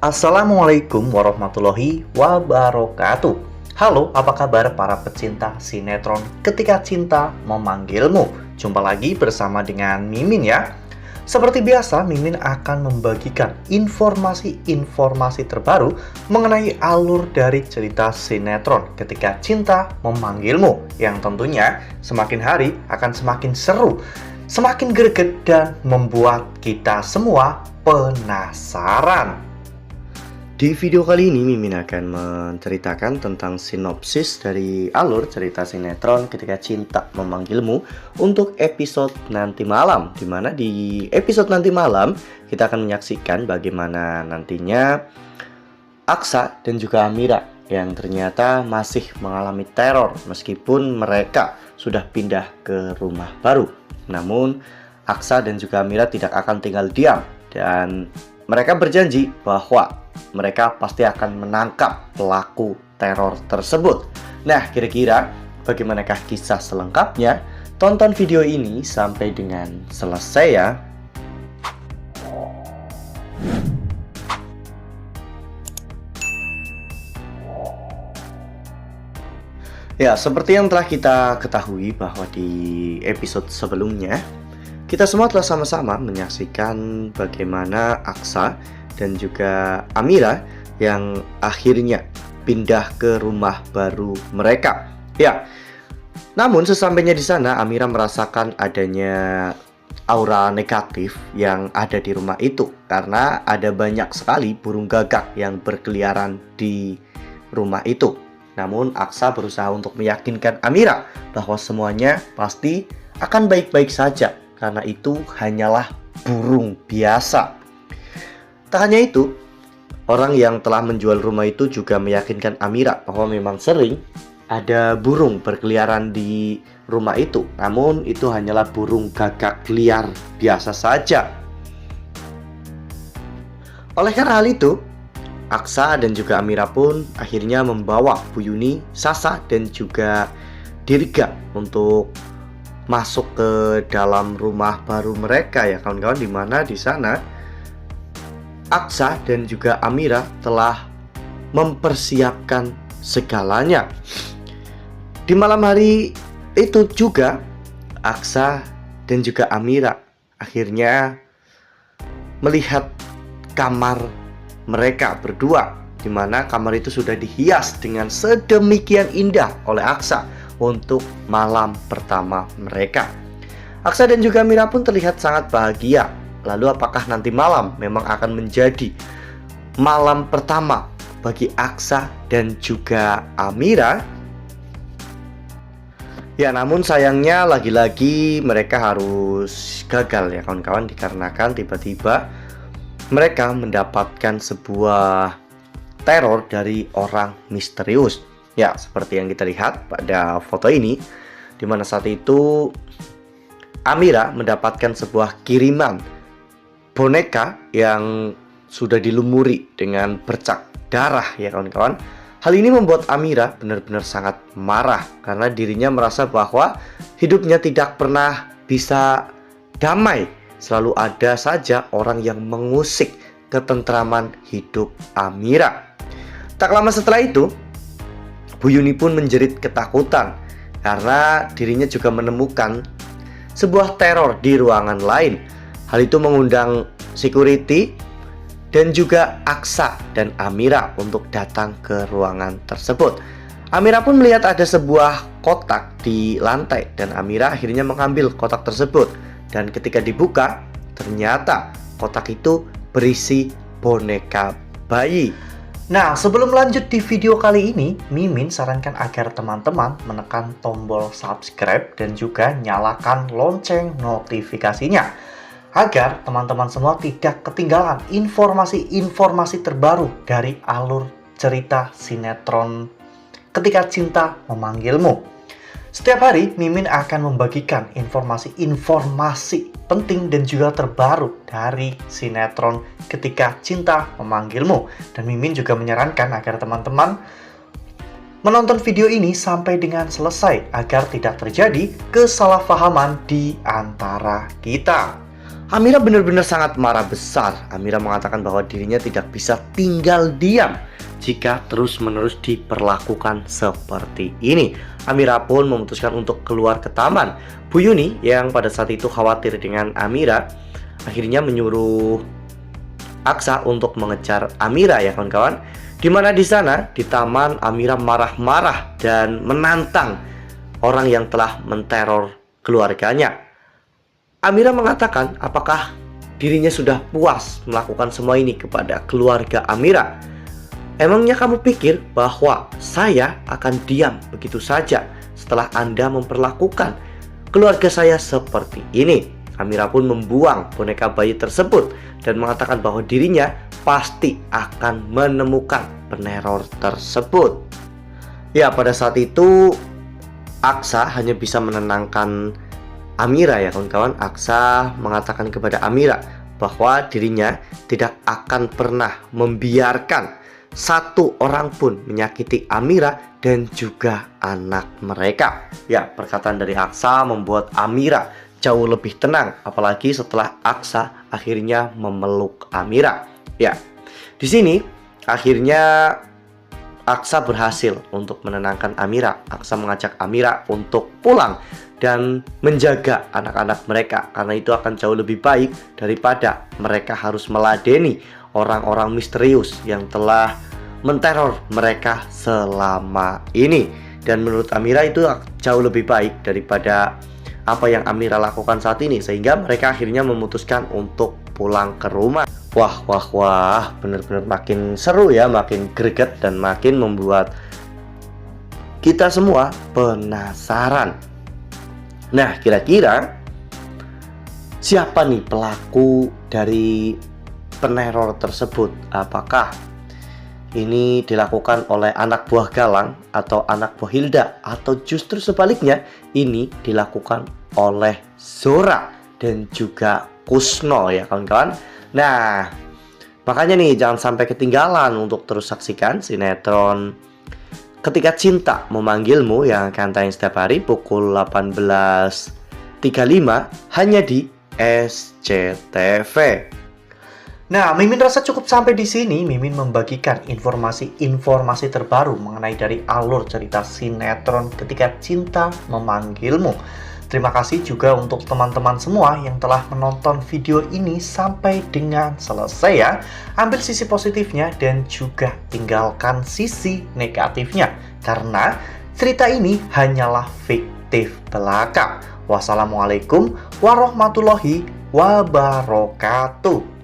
Assalamualaikum warahmatullahi wabarakatuh. Halo, apa kabar para pecinta sinetron Ketika Cinta Memanggilmu? Jumpa lagi bersama dengan Mimin ya. Seperti biasa, Mimin akan membagikan informasi-informasi terbaru mengenai alur dari cerita sinetron Ketika Cinta Memanggilmu, yang tentunya semakin hari akan semakin seru, semakin greget, dan membuat kita semua penasaran. Di video kali ini Mimin akan menceritakan tentang sinopsis dari alur cerita sinetron Ketika Cinta Memanggilmu untuk episode nanti malam. Dimana di episode nanti malam kita akan menyaksikan bagaimana nantinya Aksa dan juga Amira yang ternyata masih mengalami teror meskipun mereka sudah pindah ke rumah baru. Namun Aksa dan juga Amira tidak akan tinggal diam dan mereka berjanji bahwa mereka pasti akan menangkap pelaku teror tersebut. Nah, kira-kira bagaimanakah kisah selengkapnya? Tonton video ini sampai dengan selesai ya. Ya, seperti yang telah kita ketahui bahwa di episode sebelumnya kita semua telah sama-sama menyaksikan bagaimana Aksa dan juga Amira yang akhirnya pindah ke rumah baru mereka. Ya, namun sesampainya di sana Amira merasakan adanya aura negatif yang ada di rumah itu karena ada banyak sekali burung gagak yang berkeliaran di rumah itu. Namun Aksa berusaha untuk meyakinkan Amira bahwa semuanya pasti akan baik-baik saja karena itu hanyalah burung biasa. Tak hanya itu, orang yang telah menjual rumah itu juga meyakinkan Amira bahwa memang sering ada burung berkeliaran di rumah itu. Namun itu hanyalah burung gagak liar biasa saja. Oleh karena hal itu, Aksa dan juga Amira pun akhirnya membawa Bu Yuni, Sasa dan juga Dirga untuk masuk ke dalam rumah baru mereka ya kawan-kawan, di mana di sana Aksa dan juga Amira telah mempersiapkan segalanya. Di malam hari itu juga Aksa dan juga Amira akhirnya melihat kamar mereka berdua, di mana kamar itu sudah dihias dengan sedemikian indah oleh Aksa untuk malam pertama mereka. Aksa dan juga Amira pun terlihat sangat bahagia. Lalu apakah nanti malam memang akan menjadi malam pertama bagi Aksa dan juga Amira? Ya, namun sayangnya lagi-lagi mereka harus gagal ya kawan-kawan, dikarenakan tiba-tiba mereka mendapatkan sebuah teror dari orang misterius. Ya, seperti yang kita lihat pada foto ini, di mana saat itu Amira mendapatkan sebuah kiriman boneka yang sudah dilumuri dengan bercak darah ya kawan-kawan. Hal ini membuat Amira benar-benar sangat marah karena dirinya merasa bahwa hidupnya tidak pernah bisa damai. Selalu ada saja orang yang mengusik ketentraman hidup Amira. Tak lama setelah itu, Bu Yuni pun menjerit ketakutan karena dirinya juga menemukan sebuah teror di ruangan lain. Hal itu mengundang security dan juga Aksa dan Amira untuk datang ke ruangan tersebut. Amira pun melihat ada sebuah kotak di lantai dan Amira akhirnya mengambil kotak tersebut. Dan ketika dibuka, ternyata kotak itu berisi boneka bayi. Nah, sebelum lanjut di video kali ini, Mimin sarankan agar teman-teman menekan tombol subscribe dan juga nyalakan lonceng notifikasinya, agar teman-teman semua tidak ketinggalan informasi-informasi terbaru dari alur cerita sinetron Ketika Cinta Memanggilmu. Setiap hari, Mimin akan membagikan informasi-informasi penting dan juga terbaru dari sinetron Ketika Cinta Memanggilmu. Dan Mimin juga menyarankan agar teman-teman menonton video ini sampai dengan selesai agar tidak terjadi kesalahpahaman di antara kita. Amira benar-benar sangat marah besar. Amira mengatakan bahwa dirinya tidak bisa tinggal diam jika terus-menerus diperlakukan seperti ini. Amira pun memutuskan untuk keluar ke taman. Bu Yuni yang pada saat itu khawatir dengan Amira akhirnya menyuruh Aksa untuk mengejar Amira ya kawan-kawan. Dimana di sana di taman Amira marah-marah dan menantang orang yang telah menteror keluarganya. Amira mengatakan apakah dirinya sudah puas melakukan semua ini kepada keluarga Amira. Emangnya kamu pikir bahwa saya akan diam begitu saja setelah Anda memperlakukan keluarga saya seperti ini? Amira pun membuang boneka bayi tersebut dan mengatakan bahwa dirinya pasti akan menemukan peneror tersebut. Ya, pada saat itu Aksa hanya bisa menenangkan Amira ya kawan-kawan. Aksa mengatakan kepada Amira bahwa dirinya tidak akan pernah membiarkan satu orang pun menyakiti Amira dan juga anak mereka. Ya, perkataan dari Aksa membuat Amira jauh lebih tenang, apalagi setelah Aksa akhirnya memeluk Amira. Ya, di sini akhirnya Aksa berhasil untuk menenangkan Amira. Aksa mengajak Amira untuk pulang dan menjaga anak-anak mereka, karena itu akan jauh lebih baik daripada mereka harus meladeni orang-orang misterius yang telah menteror mereka selama ini. Dan menurut Amira itu jauh lebih baik daripada apa yang Amira lakukan saat ini, sehingga mereka akhirnya memutuskan untuk pulang ke rumah. Wah, benar-benar makin seru ya, makin greget dan makin membuat kita semua penasaran. Nah, kira-kira siapa nih pelaku dari peneror tersebut? Apakah ini dilakukan oleh anak buah Galang atau anak buah Hilda, atau justru sebaliknya ini dilakukan oleh Zora dan juga Kusno ya kawan-kawan? Nah, makanya nih jangan sampai ketinggalan untuk terus saksikan sinetron Ketika Cinta Memanggilmu yang akan tayang setiap hari pukul 18.35 hanya di SCTV. Nah, Mimin rasa cukup sampai di sini. Mimin membagikan informasi-informasi terbaru mengenai dari alur cerita sinetron Ketika Cinta Memanggilmu. Terima kasih juga untuk teman-teman semua yang telah menonton video ini sampai dengan selesai ya. Ambil sisi positifnya dan juga tinggalkan sisi negatifnya, karena cerita ini hanyalah fiktif belaka. Wassalamualaikum warahmatullahi wabarakatuh.